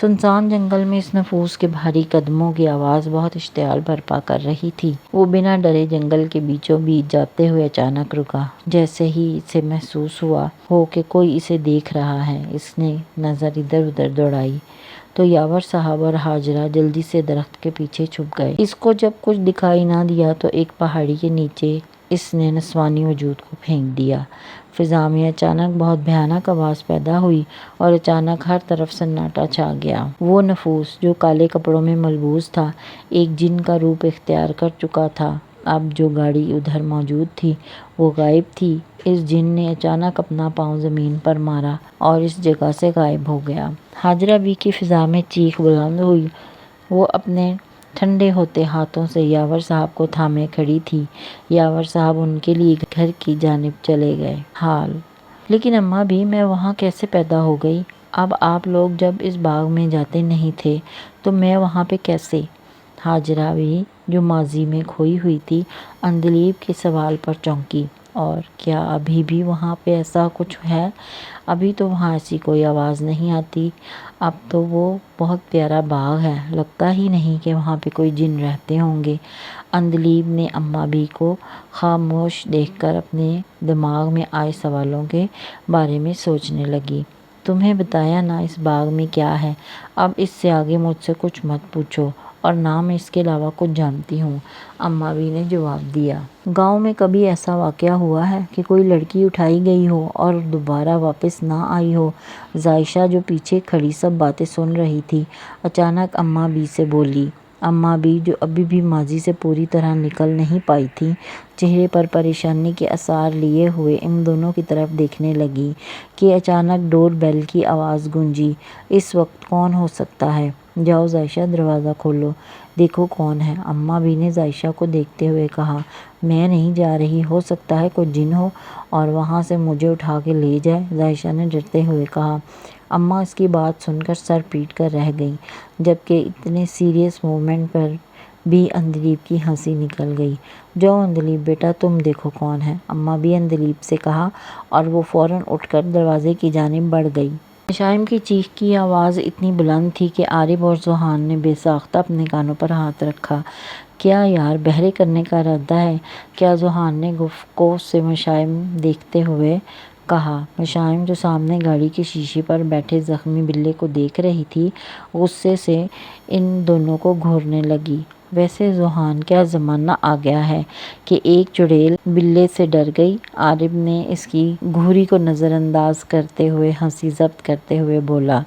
سنسان جنگل میں اس نفوس کے بھاری قدموں کی آواز بہت اشتعال برپا کر رہی تھی۔ وہ بنا ڈرے جنگل کے بیچوں بیچ جاتے ہوئے اچانک رکا۔ جیسے ہی اسے محسوس ہوا ہو کہ کوئی اسے دیکھ رہا ہے، اس نے نظر ادھر ادھر دوڑائی تو یاور صاحب اور حاجرہ جلدی سے درخت کے پیچھے چھپ گئے۔ اس کو جب کچھ دکھائی نہ دیا تو ایک پہاڑی کے نیچے اس نے نسوانی وجود کو پھینک دیا۔ فضا میں اچانک بہت بھیانک آواز پیدا ہوئی اور اچانک ہر طرف سناٹا چھا گیا۔ وہ نفوس جو کالے کپڑوں میں ملبوس تھا، ایک جن کا روپ اختیار کر چکا تھا۔ اب جو گاڑی ادھر موجود تھی وہ غائب تھی۔ اس جن نے اچانک اپنا پاؤں زمین پر مارا اور اس جگہ سے غائب ہو گیا۔ حاجرہ بی کی فضا میں چیخ بلند ہوئی۔ وہ اپنے ٹھنڈے ہوتے ہاتھوں سے یاور صاحب کو تھامے کھڑی تھی۔ یاور صاحب ان کے لیے گھر کی جانب چلے گئے۔ لیکن اماں بھی میں وہاں کیسے پیدا ہو گئی؟ اب آپ لوگ جب اس باغ میں جاتے نہیں تھے تو میں وہاں پہ کیسے؟ حاجرہ بھی جو ماضی میں کھوئی ہوئی تھی، عندلیب کے سوال پر چونکی۔ اور کیا ابھی بھی وہاں پہ ایسا کچھ ہے؟ ابھی تو وہاں ایسی کوئی آواز نہیں آتی۔ اب تو وہ بہت پیارا باغ ہے، لگتا ہی نہیں کہ وہاں پہ کوئی جن رہتے ہوں گے۔ عندلیب نے اماں بھی کو خاموش دیکھ کر اپنے دماغ میں آئے سوالوں کے بارے میں سوچنے لگی۔ تمہیں بتایا نا اس باغ میں کیا ہے، اب اس سے آگے مجھ سے کچھ مت پوچھو، اور نہ میں اس کے علاوہ کچھ جانتی ہوں، اماں بھی نے جواب دیا۔ گاؤں میں کبھی ایسا واقعہ ہوا ہے کہ کوئی لڑکی اٹھائی گئی ہو اور دوبارہ واپس نہ آئی ہو؟ ظائشہ جو پیچھے کھڑی سب باتیں سن رہی تھی، اچانک اماں بھی سے بولی۔ اماں بھی جو ابھی بھی ماضی سے پوری طرح نکل نہیں پائی تھی، چہرے پر پریشانی کے آثار لیے ہوئے ان دونوں کی طرف دیکھنے لگی کہ اچانک ڈور بیل کی آواز گونجی۔ اس وقت کون ہو سکتا ہے؟ جاؤ ظائشہ، دروازہ کھولو، دیکھو کون ہے۔ اماں بھی نے ظائشہ کو دیکھتے ہوئے کہا، میں نہیں جا رہی، ہو سکتا ہے کوئی جن ہو اور وہاں سے مجھے اٹھا کے لے جائے، ظائشہ نے ڈرتے ہوئے کہا۔ اماں اس کی بات سن کر سر پیٹ کر رہ گئیں، جبکہ اتنے سیریس مومنٹ پر بھی عندلیب کی ہنسی نکل گئی۔ جاؤ عندلیب بیٹا، تم دیکھو کون ہے، اماں بھی عندلیب سے کہا، اور وہ فوراً اٹھ کر دروازے کی جانب بڑھ گئی۔ مشائم کی چیخ کی آواز اتنی بلند تھی کہ عارف اور ذوحان نے بے ساختہ اپنے کانوں پر ہاتھ رکھا۔ کیا یار بہرے کرنے کا ارادہ ہے کیا؟ ذوحان نے گفتگو سے مشائم دیکھتے ہوئے کہا۔ مشائم جو سامنے گاڑی کے شیشے پر بیٹھے زخمی بلے کو دیکھ رہی تھی، غصے سے ان دونوں کو گھورنے لگی۔ ویسے ذوحان، کیا زمانہ آ گیا ہے کہ ایک چڑیل بلے سے ڈر گئی؟ عارف نے اس کی گھوری کو نظر انداز کرتے ہوئے ہنسی ضبط کرتے ہوئے بولا،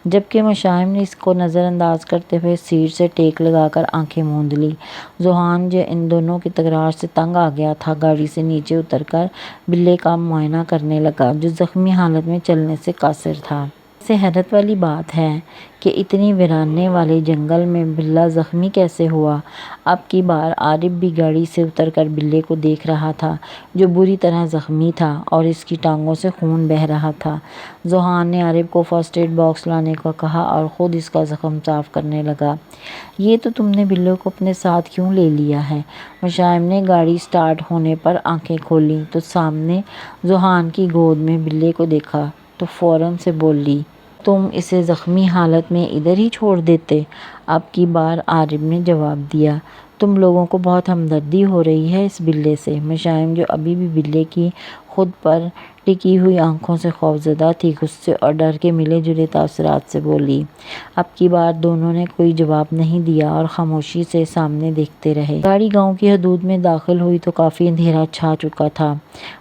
جبکہ مشائم نے اس کو نظر انداز کرتے ہوئے سیٹ سے ٹیک لگا کر آنکھیں موند لی۔ ذوحان جو ان دونوں کی تکرار سے تنگ آ گیا تھا، گاڑی سے نیچے اتر کر بلے کا معائنہ کرنے لگا، جو زخمی حالت میں چلنے سے قاصر تھا۔ ویسے حیرت والی بات ہے کہ اتنی ویرانے والے جنگل میں بلّا زخمی کیسے ہوا؟ اب کی بار عارف بھی گاڑی سے اتر کر بلے کو دیکھ رہا تھا، جو بری طرح زخمی تھا اور اس کی ٹانگوں سے خون بہہ رہا تھا۔ ذوحان نے عارف کو فرسٹ ایڈ باکس لانے کو کہا اور خود اس کا زخم صاف کرنے لگا۔ یہ تو تم نے بلے کو اپنے ساتھ کیوں لے لیا ہے؟ مشائم نے گاڑی سٹارٹ ہونے پر آنکھیں کھولیں تو سامنے ذوحان کی گود میں بلے کو دیکھا تو فوراً سے بولی، تم اسے زخمی حالت میں ادھر ہی چھوڑ دیتے؟ اب کی بار عارف نے جواب دیا، تم لوگوں کو بہت ہمدردی ہو رہی ہے اس بلے سے۔ مشائم جو ابھی بھی بلے کی خود پر ٹکی ہوئی آنکھوں سے خوفزدہ تھی، غصے اور ڈر کے ملے جلے تاثرات سے بولی۔ اب کی بار دونوں نے کوئی جواب نہیں دیا اور خاموشی سے سامنے دیکھتے رہے۔ گاڑی گاؤں کی حدود میں داخل ہوئی تو کافی اندھیرا چھا چکا تھا۔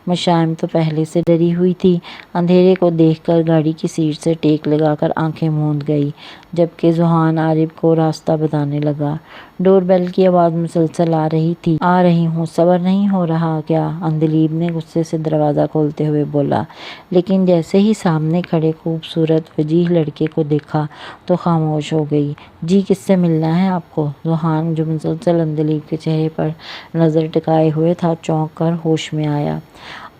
مشائم تو پہلے سے ڈری ہوئی تھی، اندھیرے کو دیکھ کر گاڑی کی سیٹ سے ٹیک لگا کر آنکھیں موند گئی، جبکہ ذوحان عارف کو راستہ بتانے لگا۔ ڈور بیل کی آواز مسلسل آ رہی تھی۔ آ رہی ہوں، صبر نہیں ہو رہا کیا؟ عندلیب نے غصے سے دروازہ کھولتے ہوئے بولا، لیکن جیسے ہی سامنے کھڑے خوبصورت وجیح لڑکے کو دیکھا تو خاموش ہو گئی۔ جی کس سے ملنا ہے آپ کو؟ ذوحان جو مسلسل عندلیب کے چہرے پر نظر ٹکائے ہوئے تھا، چونک کر ہوش میں آیا۔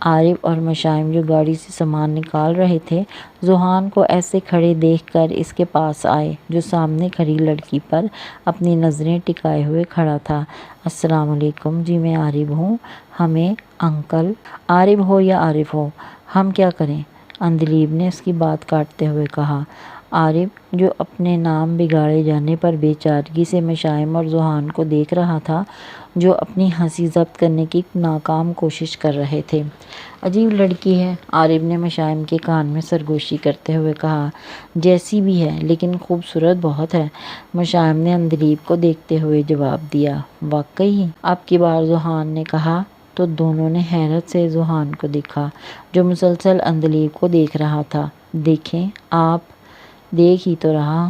عارف اور مشائم جو گاڑی سے سامان نکال رہے تھے، ذوحان کو ایسے کھڑے دیکھ کر اس کے پاس آئے، جو سامنے کھڑی لڑکی پر اپنی نظریں ٹکائے ہوئے کھڑا تھا۔ السلام علیکم جی، میں عارف ہوں، ہمیں انکل عارف ہو یا عارف ہو، ہم کیا کریں؟ عندلیب نے اس کی بات کاٹتے ہوئے کہا۔ عارف جو اپنے نام بگاڑے جانے پر بے چارگی سے مشائم اور ذوحان کو دیکھ رہا تھا جو اپنی ہنسی ضبط کرنے کی ناکام کوشش کر رہے تھے۔ عجیب لڑکی ہے، عارف نے مشائم کے کان میں سرگوشی کرتے ہوئے کہا۔ جیسی بھی ہے لیکن خوبصورت بہت ہے، مشائم نے اندلیب کو دیکھتے ہوئے جواب دیا۔ واقعی؟ اب کی بار ذوحان نے کہا تو دونوں نے حیرت سے ذوحان کو دیکھا جو مسلسل اندلیب کو دیکھ رہا تھا۔ دیکھیں آپ، دیکھ ہی تو رہا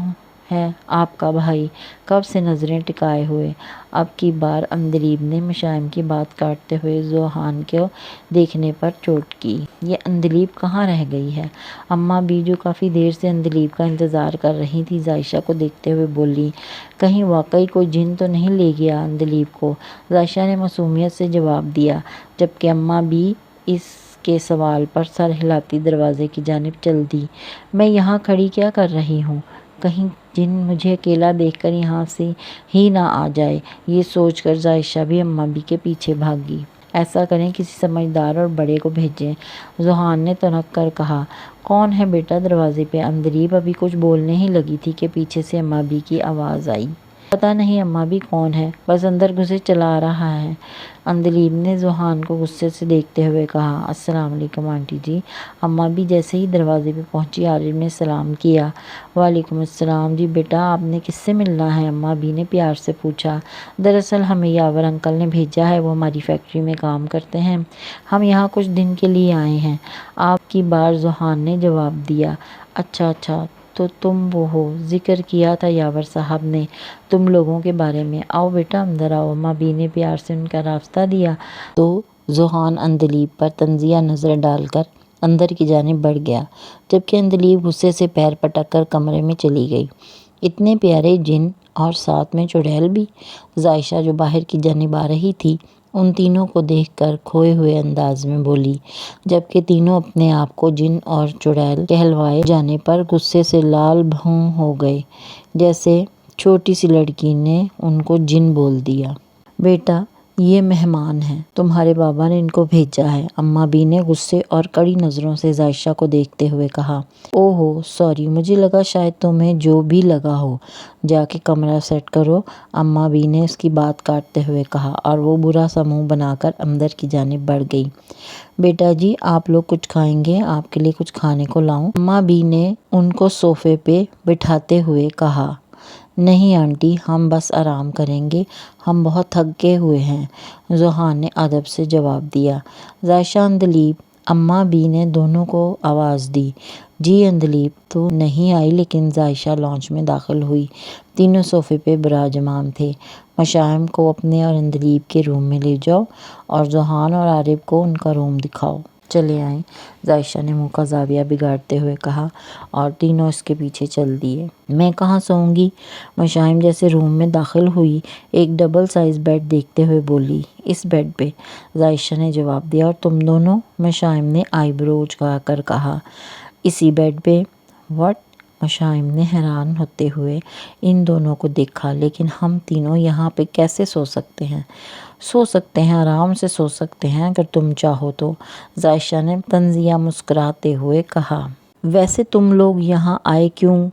ہے آپ کا بھائی، کب سے نظریں ٹکائے ہوئے۔ اب کی بار اندلیب نے مشائم کی بات کاٹتے ہوئے ذوحان کو دیکھنے پر چوٹ کی۔ یہ اندلیب کہاں رہ گئی ہے؟ اماں بھی جو کافی دیر سے اندلیب کا انتظار کر رہی تھی ذائشہ کو دیکھتے ہوئے بولی۔ کہیں واقعی کوئی جن تو نہیں لے گیا اندلیب کو؟ ذائشہ نے معصومیت سے جواب دیا، جبکہ اماں بھی اس کے سوال پر سر ہلاتی دروازے کی جانب چل دی۔ میں یہاں کھڑی کیا کر رہی ہوں؟ کہیں جن مجھے اکیلا دیکھ کر یہاں سے ہی نہ آ جائے۔ یہ سوچ کر ذائشہ بھی اماں بھی کے پیچھے بھاگی۔ ایسا کریں کسی سمجھدار اور بڑے کو بھیجیں، ذوحان نے تنک کر کہا۔ کون ہے بیٹا دروازے پہ؟ اندلیب ابھی کچھ بولنے ہی لگی تھی کہ پیچھے سے اماں بھی کی آواز آئی۔ پتہ نہیں اماں بھی کون ہے، بس اندر گھسے چلا آ رہا ہے، اندلیب نے ذوحان کو غصے سے دیکھتے ہوئے کہا۔ السلام علیکم آنٹی جی۔ اماں بھی جیسے ہی دروازے پہ پہنچی عارف نے سلام کیا۔ وعلیکم السلام جی بیٹا، آپ نے کس سے ملنا ہے؟ اماں بھی نے پیار سے پوچھا۔ دراصل ہمیں یاور انکل نے بھیجا ہے، وہ ہماری فیکٹری میں کام کرتے ہیں، ہم یہاں کچھ دن کے لیے آئے ہیں۔ آپ کی بار ذوحان نے جواب دیا۔ اچھا اچھا، تو تم وہ ہو، ذکر کیا تھا یاور صاحب نے تم لوگوں کے بارے میں، آؤ بیٹا اندر آؤ، اماں بھی نے پیار سے ان کا راستہ دیا تو ذوحان اندلیب پر طنزیہ نظر ڈال کر اندر کی جانب بڑھ گیا، جبکہ اندلیب غصے سے پیر پٹک کر کمرے میں چلی گئی۔ اتنے پیارے جن اور ساتھ میں چڑیل بھی؟ ذائشہ جو باہر کی جانب آ رہی تھی ان تینوں کو دیکھ کر کھوئے ہوئے انداز میں بولی، جبکہ تینوں اپنے آپ کو جن اور چڑیل کہلوائے جانے پر غصے سے لال بھون ہو گئے، جیسے چھوٹی سی لڑکی نے ان کو جن بول دیا۔ بیٹا یہ مہمان ہیں، تمہارے بابا نے ان کو بھیجا ہے، اماں بھی نے غصے اور کڑی نظروں سے ذائشہ کو دیکھتے ہوئے کہا۔ اوہو سوری، مجھے لگا شاید تمہیں جو بھی لگا ہو، جا کے کمرہ سیٹ کرو، اماں بھی نے اس کی بات کاٹتے ہوئے کہا، اور وہ برا سا منہ بنا کر اندر کی جانب بڑھ گئی۔ بیٹا جی آپ لوگ کچھ کھائیں گے؟ آپ کے لیے کچھ کھانے کو لاؤں؟ اماں بھی نے ان کو صوفے پہ بٹھاتے ہوئے کہا۔ نہیں آنٹی، ہم بس آرام کریں گے، ہم بہت تھکے ہوئے ہیں، ذوحان نے ادب سے جواب دیا۔ ذائشہ اندلیب اماں بھی نے دونوں کو آواز دی۔ جی اندلیب تو نہیں آئی لیکن ذائشہ لاؤنج میں داخل ہوئی۔ تینوں صوفے پہ براجمان تھے۔ مشائم کو اپنے اور اندلیب کے روم میں لے جاؤ اور ذوحان اور عارف کو ان کا روم دکھاؤ۔ چلے آئیں، ذائشہ نے منہ کا زاویہ بگاڑتے ہوئے کہا، اور تینوں اس کے پیچھے چل دیے۔ میں کہاں سوؤں گی؟ مشائم جیسے روم میں داخل ہوئی ایک ڈبل سائز بیڈ دیکھتے ہوئے بولی۔ اس بیڈ پہ، ذائشہ نے جواب دیا۔ اور تم دونوں؟ مشائم نے آئی برو اچکا کر کہا۔ اسی بیڈ پہ؟ واٹ؟ مشائم نے حیران ہوتے ہوئے ان دونوں کو دیکھا۔ لیکن ہم تینوں یہاں پہ کیسے سو سکتے ہیں؟ سو سکتے ہیں، آرام سے سو سکتے ہیں اگر تم چاہو تو، ذائشہ نے طنزیہ مسکراتے ہوئے کہا۔ ویسے تم لوگ یہاں آئے کیوں؟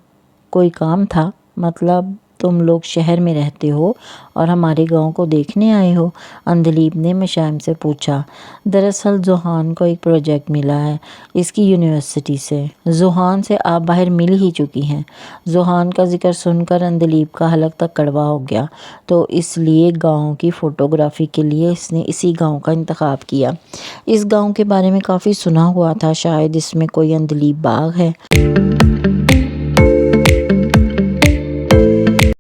کوئی کام تھا؟ مطلب تم لوگ شہر میں رہتے ہو اور ہمارے گاؤں کو دیکھنے آئے ہو؟ اندلیب نے مشائم سے پوچھا۔ دراصل ذوحان کو ایک پروجیکٹ ملا ہے اس کی یونیورسٹی سے، ذوحان سے آپ باہر مل ہی چکی ہیں۔ ذوحان کا ذکر سن کر اندلیب کا حلق تک کڑوا ہو گیا، تو اس لیے گاؤں کی فوٹوگرافی کے لیے اس نے اسی گاؤں کا انتخاب کیا۔ اس گاؤں کے بارے میں کافی سنا ہوا تھا، شاید اس میں کوئی اندلیب باغ ہے۔